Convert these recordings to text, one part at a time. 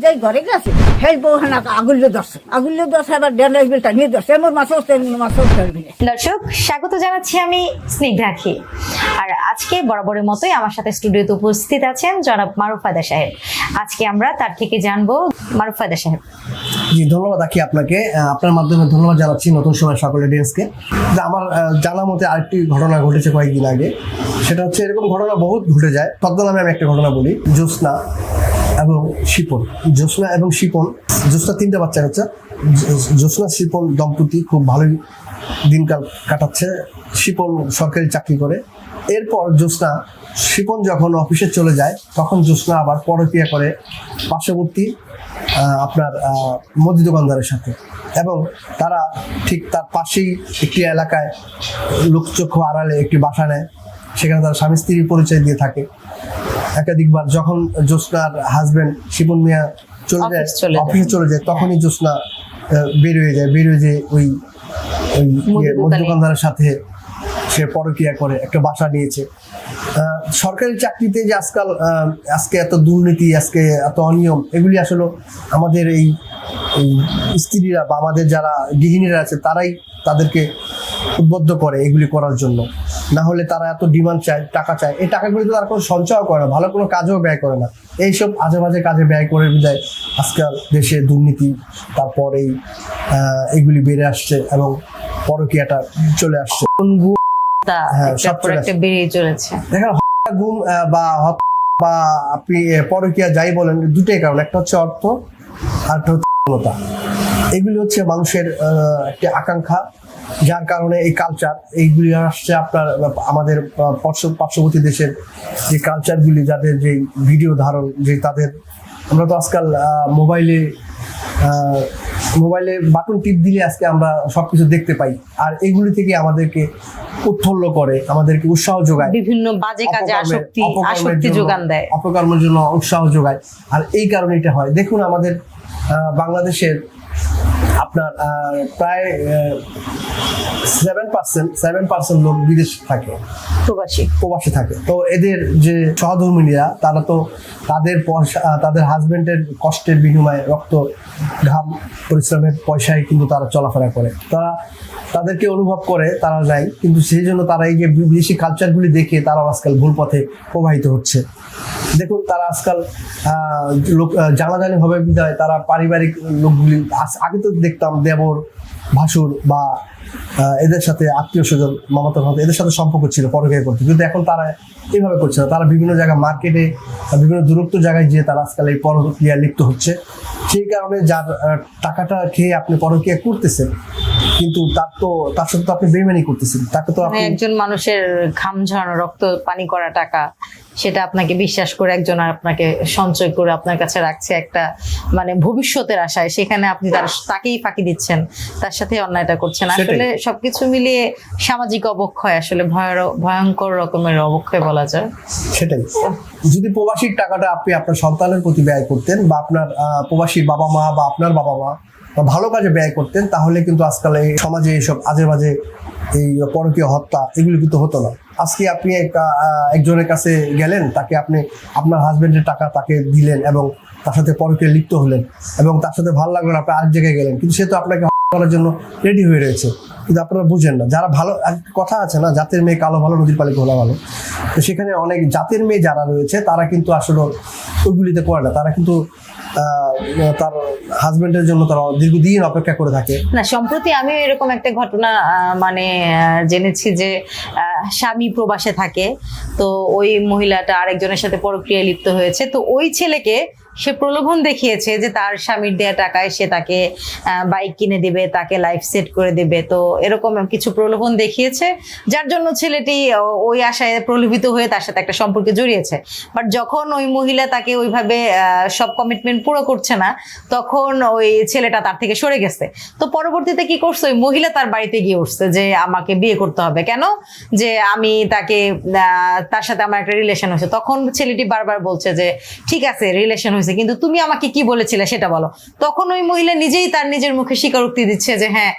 যাই ঘরে গেছে সেই বউ হানা আগুল্য দর্শে আবার ডেলাই বিলটা নিয়ে দর্শে আমার মাছ দর্শক স্বাগত জানাচ্ছি আমি স্নিগ্ধাখি। আর আজকে বরাবরের মতোই আমার সাথে স্টুডিওতে উপস্থিত আছেন জনাব মারুফায়দা সাহেব। আজকে আমরা তার থেকে জানবো। মারুফায়দা সাহেব, জি ধন্যবাদ আখি আপনাকে। আপনার মাধ্যমে ধন্যবাদ জানাচ্ছি নতুন সময় সকল অডিয়েন্সকে। আমার জানা মতে আরেকটি ঘটনা ঘটেছে কয়েকদিন আগে, সেটা হচ্ছে এরকম ঘটনা বহুত ঘটে যায়। তদ্দনামে আমি একটা ঘটনা বলি। জ্যোৎস্না এবং শিপন, জ্যোৎস্না এবং শিপন, জ্যোৎস্না 3টে বাচ্চা হচ্ছে। জ্যোৎস্না শিপন দম্পতি খুব ভালোই দিনকাল কাটাচ্ছে। শিপন সরকারি চাকরি করে। এরপর জ্যোৎস্না, শিপন যখন অফিসে চলে যায় তখন জ্যোৎস্না আবার পরকীয়া করে পার্শ্ববর্তী আপনার মুদি দোকানদারের সাথে, এবং তারা ঠিক তার পাশেই একটি এলাকায় লোকচক্ষু আড়ালে একটি বাসা নেয়। সেখানে তারা স্বামী স্ত্রীর পরিচয় দিয়ে থাকে। একাধিকবার যখন জ্যোৎস্নার হাজবেন্ড শিপন মিয়া অফিসে চলে যায় তখনই জ্যোৎস্না বেরিয়ে যায় ওই মুদি দোকানদারের সাথে সে পরকীয়া করে একটা বাসা নিয়েছে। সরকারি চাকরিতে যে আজকে এত দুর্নীতি, আজকে এত অনিয়ম, এগুলি আসলে আমাদের এই স্ত্রীরা বা আমাদের যারা গৃহিণীরা আছে তারাই তাদেরকে উদ্বুদ্ধ করে এগুলি করার জন্য। না হলে তারা এত ডিমান্ড চায়, টাকা চায়। এই টাকাগুলি তো তারা কোনো সঞ্চয় করে না, ভালো কোনো কাজেও ব্যয় করে না। এইসব আজে বাজে কাজে ব্যয় করে বিদায় আজকাল দেশে দুর্নীতি, তারপর এইগুলি বেড়ে আসছে এবং পরকীয়াটা চলে আসছে। দেখেন গুম বা আপনি পরকীয়া যাই বলেন, দুটোই কারণ। একটা হচ্ছে অর্থ আর একটা হচ্ছে ক্ষমতা। এগুলি হচ্ছে মানুষের একটি আকাঙ্ক্ষা, যার কারণে এই কালচার এইগুলি আসছে। আপনার আমাদের পার্শ্ববর্তী দেশের যে কালচারগুলি, যাদের যে ভিডিও ধারণ, যে তাদের, আমরা তো আজকাল মোবাইলে বাটন টিপ দিলে আজকে আমরা সবকিছু দেখতে পাই। আর এগুলি থেকে আমাদেরকে উৎফুল্ল করে, আমাদেরকে উৎসাহ যোগায়, বিভিন্ন বাজে কাজে আসক্তি যোগান দেয়, অপকর্মের জন্য উৎসাহ যোগায়। আর এই কারণে এটা হয়। দেখুন আমাদের বাংলাদেশের আপনার প্রায় 7% লোক বিদেশ থাকে, প্রবাসী থাকে। তো এদের যে সহধর্মিণীরা, তারা তো তাদের হাজবেন্ডের কষ্টের বিনিময়ে, রক্ত ঘাম পরিশ্রমের পয়সায় কিন্তু তারা চলাফেরা করে। তাদেরকে অনুভব করে তারা যায়, কিন্তু সেই জন্য তারা এই যে বিদেশি কালচারগুলি দেখে তারাও আজকাল ভুল পথে প্রবাহিত হচ্ছে। দেখুন তারা আজকাল জানাজানি হবে বিধায় তারা পারিবারিক লোকগুলি, আগে তো দেখতাম দেবর, ভাসুর বা এদের সাথে আত্মীয় স্বজন, মামাতো ভাত, এদের সাথে সম্পর্ক ছিল পরকীয়া করতে, কিন্তু এখন তারা এইভাবে করছে না। তারা বিভিন্ন জায়গায়, মার্কেটে, বিভিন্ন দূরত্ব জায়গায় যেয়ে তারা আজকাল এই পরকীয়া লিপ্ত হচ্ছে। সেই কারণে যার টাকাটা খেয়ে আপনি পরকীয়া করতেছেন, কিন্তু তার সাথে তো আপনি বেইমানি করতেছেন। তাকে তো একজন মানুষের ঘাম ঝরানো, রক্ত পানি করা টাকা, সেটা আপনাকে বিশ্বাস করে একজন আপনাকে সঞ্চয় করে আপনার কাছে রাখছে একটা ভবিষ্যতের আশায়, সেখানে আপনি তাকেই ফাঁকি দিচ্ছেন, তার সাথে অন্যায়টা করছেন। আসলে সবকিছু মিলিয়ে সামাজিক অবক্ষয়, আসলে ভয়ঙ্কর রকমের অবক্ষয় বলা যায়। সেটাই। যদি প্রবাসীর টাকাটা আপনি আপনার সন্তানের প্রতি ব্যয় করতেন, বা আপনার প্রবাসী বাবা মা বা আপনার বাবা মা বা ভালো কাজে ব্যয় করতেন, তাহলে কিন্তু আজকাল এই সমাজে এইসব আজে বাজে এই পরকীয় হত্যা এগুলো কিন্তু হতো না। আজকে আপনি একজনের কাছে গেলেন, তাকে আপনি আপনার হাজবেন্ডের টাকা তাকে দিলেন এবং তার সাথে পরকীয়া লিপ্ত হলেন, এবং তার সাথে ভালো লাগলো না, আপনি আরেক জায়গায় গেলেন, কিন্তু সে তো আপনাকে করার জন্য রেডি হয়ে রয়েছে। কিন্তু আপনারা বুঝেন না। যারা ভালো, কথা আছে না, জাতের মেয়ে কালো ভালো, নদীর পালে ঘোলা ভালো। তো সেখানে অনেক জাতের মেয়ে যারা রয়েছে তারা কিন্তু আসলে ওইগুলিতে পড়ে না। তারা কিন্তু তার হাজবেন্ডের জন্য তারা দীর্ঘদিন অপেক্ষা করে থাকে। না, সম্প্রতি আমি এরকম একটা ঘটনা জেনেছি যে স্বামী প্রবাসে থাকে, তো ওই মহিলাটা আরেকজনের সাথে পরক্রিয়ায় লিপ্ত হয়েছে। তো ওই ছেলেকে সে প্রলোভন দেখিয়েছে যে তার স্বামীর দেয়া টাকায় সে তাকে বাইক কিনে দেবে, তাকে লাইফ সেট করে দেবে। তো এরকম কিছু প্রলোভন দেখিয়েছে, যার জন্য ছেলেটি ওই আশায় প্রলোভিত হয়ে তার সাথে একটা সম্পর্কে জড়িয়েছে। বাট যখন ওই মহিলা তাকে ওইভাবে সব কমিটমেন্ট পুরো করছে না, তখন ওই ছেলেটা তার থেকে সরে গেছে। তো পরবর্তীতে কি করছে, ওই মহিলা তার বাড়িতে গিয়ে উঠছে যে আমাকে বিয়ে করতে হবে। কেন? যে আমি তার সাথে আমার একটা রিলেশন হয়েছে। তখন ছেলেটি বারবার বলছে যে ঠিক আছে, রিলেশন হয়েছে, কিন্তু তুমি আমাকে কি বলেছিলে সেটা বলো। তখন ওই মহিলা নিজেই তার নিজের মুখে স্বীকারোক্তি দিচ্ছে যে হ্যাঁ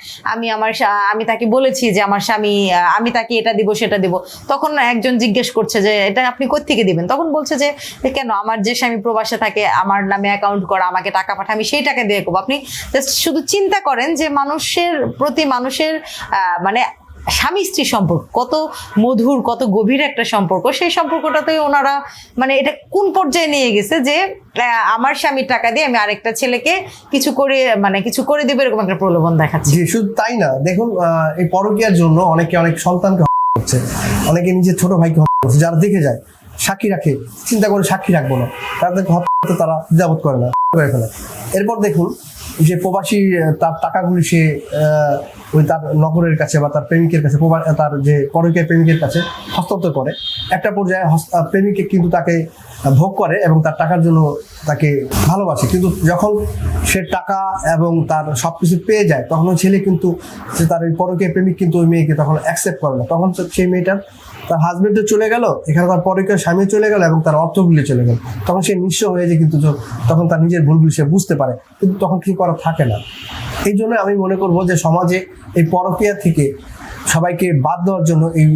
আমি তাকে বলেছি যে আমার স্বামী আমি তাকে এটা দিব সেটা দিব। তখন একজন জিজ্ঞেস করছে যে এটা আপনি কোত্থেকে দিবেন, তখন বলছে যে কেন আমার যে স্বামী প্রবাসে থাকে আমার নামে অ্যাকাউন্ট করা, আমাকে টাকা পাঠায়, আমি সেই টাকা দিয়ে করবো। আপনি জাস্ট শুধু চিন্তা করেন যে মানুষের প্রতি মানুষের মানে স্বামী স্ত্রী সম্পর্ক কত মধুর, কত গভীর একটা সম্পর্ক। সেই সম্পর্কটাতে ওনারা মানে এটা কোন পর্যায়ে নিয়ে গেছে যে আমার স্বামীর টাকা দিয়ে আমি আরেকটা ছেলেকে কিছু করে দিবে এরকম একটা প্রলোভন দেখাচ্ছে। জি, শুধু তাই না, দেখুন এই পরকীয়ার জন্য অনেকে অনেক সন্তানকে হত্যা করছে, অনেকে নিজের ছোট ভাইকে হত্যা করছে। যারা দেখে যায় সাক্ষী রাখে, চিন্তা করে সাক্ষী রাখবো না, তাদেরকে হত্যা করতে তারা দ্বিধাবোধ করে না, করে ফেলে। এরপর দেখুন যে প্রবাসী তার টাকাগুলি সে ওই তার নগরের কাছে বা তার প্রেমিকের কাছে, তার যে পরকীয়ার প্রেমিকের কাছে হস্তান্তর করে। একটা পর্যায়ে প্রেমিকে কিন্তু তাকে ভোগ করে এবং তার টাকার জন্য তাকে ভালোবাসে, কিন্তু যখন সে টাকা এবং তার সবকিছু পেয়ে যায় তখন ওই ছেলে কিন্তু সে তার ওই পরকীয়ার প্রেমিক কিন্তু ওই মেয়েকে তখন অ্যাকসেপ্ট করে না। তখন সেই মেয়েটার তার হাজবেন্ডও চলে গেল, এখানে তার পরকীয়ার স্বামী চলে গেল এবং তার অর্থগুলি চলে গেল। তখন সে নিঃস্ব হয়ে যায়, কিন্তু তখন তার নিজের ভুলগুলি সে বুঝতে পারে, কিন্তু তখন কিছু করা থাকে না। এই জন্য আমি মনে করবো যে সমাজে এই পরকীয়া থেকে সবাইকে বাদ দেওয়ার জন্য এই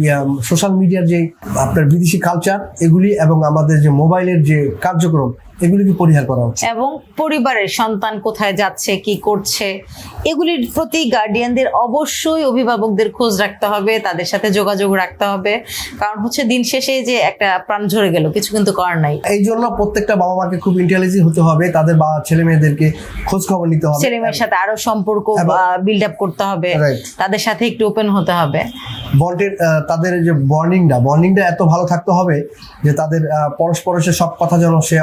সোশ্যাল মিডিয়ার যে আপনার বিদেশি কালচার এগুলি এবং আমাদের যে মোবাইলের যে কার্যক্রম এগুলিকে পরিহার করা উচিত। এবং পরিবারের সন্তান কোথায় যাচ্ছে কি করছে এগুলির প্রতি গার্ডিয়ানদের অবশ্যই অভিভাবকদের খোঁজ রাখতে হবে, তাদের সাথে যোগাযোগ রাখতে হবে। কারণ হচ্ছে দিন শেষে যে একটা প্রাণ ঝরে গেল, কিছু কিন্তু করার নাই। এই জন্য প্রত্যেকটা বাবা মাকে খুব ইন্টেলিজেন্ট হতে হবে, তাদের ছেলে মেয়েদেরকে খোঁজ খবর নিতে হবে, ছেলে মেয়ের সাথে আরো সম্পর্ক বিল্ড আপ করতে হবে, তাদের সাথে একটু ওপেন হতে হবে। বন্ডের তাদের যে বন্ডিংটা এত ভালো থাকতে হবে যে তাদের পরস্পরের সব কথা যেন সে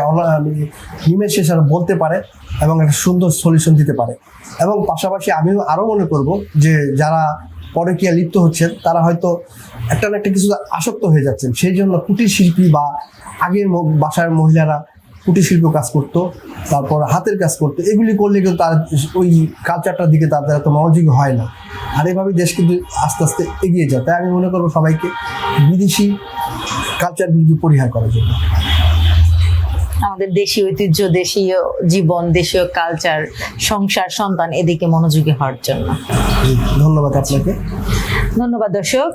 নিমেষে বলতে পারে এবং একটা সুন্দর সলিউশন দিতে পারে। এবং পাশাপাশি আমিও আরও মনে করব যে যারা পরকীয়া লিপ্ত হচ্ছেন তারা হয়তো একটা না একটা কিছু আসক্ত হয়ে যাচ্ছেন, সেই জন্য কুটির শিল্পী বা আগের বাসার মহিলারা কুটির শিল্প কাজ করতো, তারপর হাতের কাজ করতো, এগুলি করলে কিন্তু তার ওই কালচারটার দিকে তাদের এত মনোযোগী হয় না। আর এভাবে দেশ কিন্তু আস্তে আস্তে এগিয়ে যায়। তাই আমি মনে করবো সবাইকে বিদেশি কালচারগুলিকে পরিহার করার জন্য, আমাদের দেশীয় ঐতিহ্য, দেশীয় জীবন, দেশীয় কালচার, সংসার, সন্তান এদিকে মনোযোগী হওয়ার জন্য। ধন্যবাদ আপনাকে। ধন্যবাদ দর্শক।